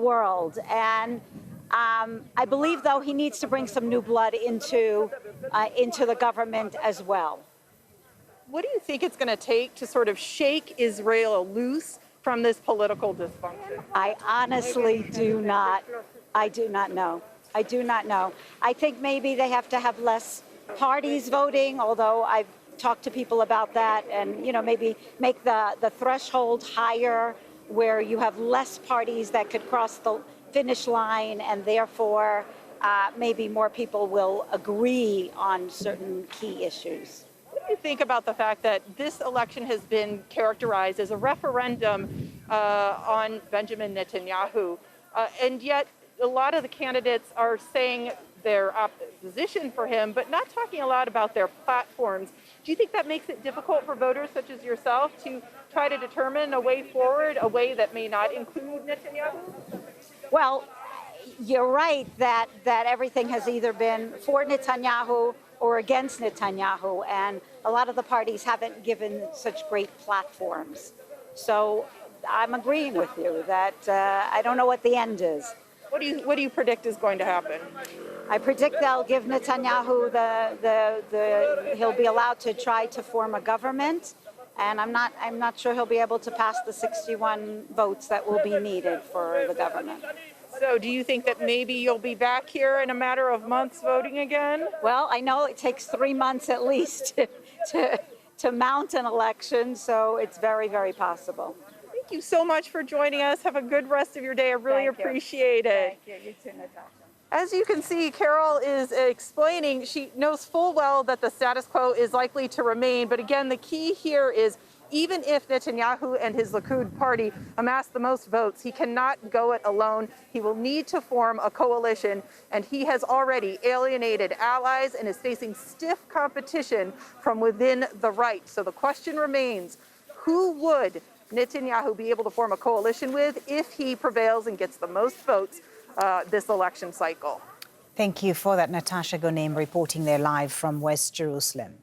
world. And I believe, though, he needs to bring some new blood into the government as well. What do you think it's going to take to sort of shake Israel loose from this political dysfunction? I honestly do not. I do not know. I do not know. I think maybe they have to have less parties voting, although I've talked to people about that, and maybe make the threshold higher where you have less parties that could cross the finish line, and therefore maybe more people will agree on certain key issues. What do you think about the fact that this election has been characterized as a referendum on Benjamin Netanyahu, and yet a lot of the candidates are saying their opposition for him, but not talking a lot about their platforms? Do you think that makes it difficult for voters such as yourself to try to determine a way forward, a way that may not include Netanyahu? Well, you're right that everything has either been for Netanyahu or against Netanyahu, and a lot of the parties haven't given such great platforms. So I'm agreeing with you that I don't know what the end is. What do you predict is going to happen? I predict they'll give Netanyahu he'll be allowed to try to form a government, and I'm not sure he'll be able to pass the 61 votes that will be needed for the government. So do you think that maybe you'll be back here in a matter of months voting again? Well, I know it takes 3 months at least to mount an election, so it's very, very possible. Thank you so much for joining us. Have a good rest of your day. I really appreciate it. Thank you. You too, Natasha. As you can see, Carol is explaining, she knows full well that the status quo is likely to remain. But again, the key here is even if Netanyahu and his Likud party amass the most votes, he cannot go it alone. He will need to form a coalition, and he has already alienated allies and is facing stiff competition from within the right. So the question remains, who would Netanyahu be able to form a coalition with if he prevails and gets the most votes this election cycle? Thank you for that, Natasha Gonem, reporting there live from West Jerusalem.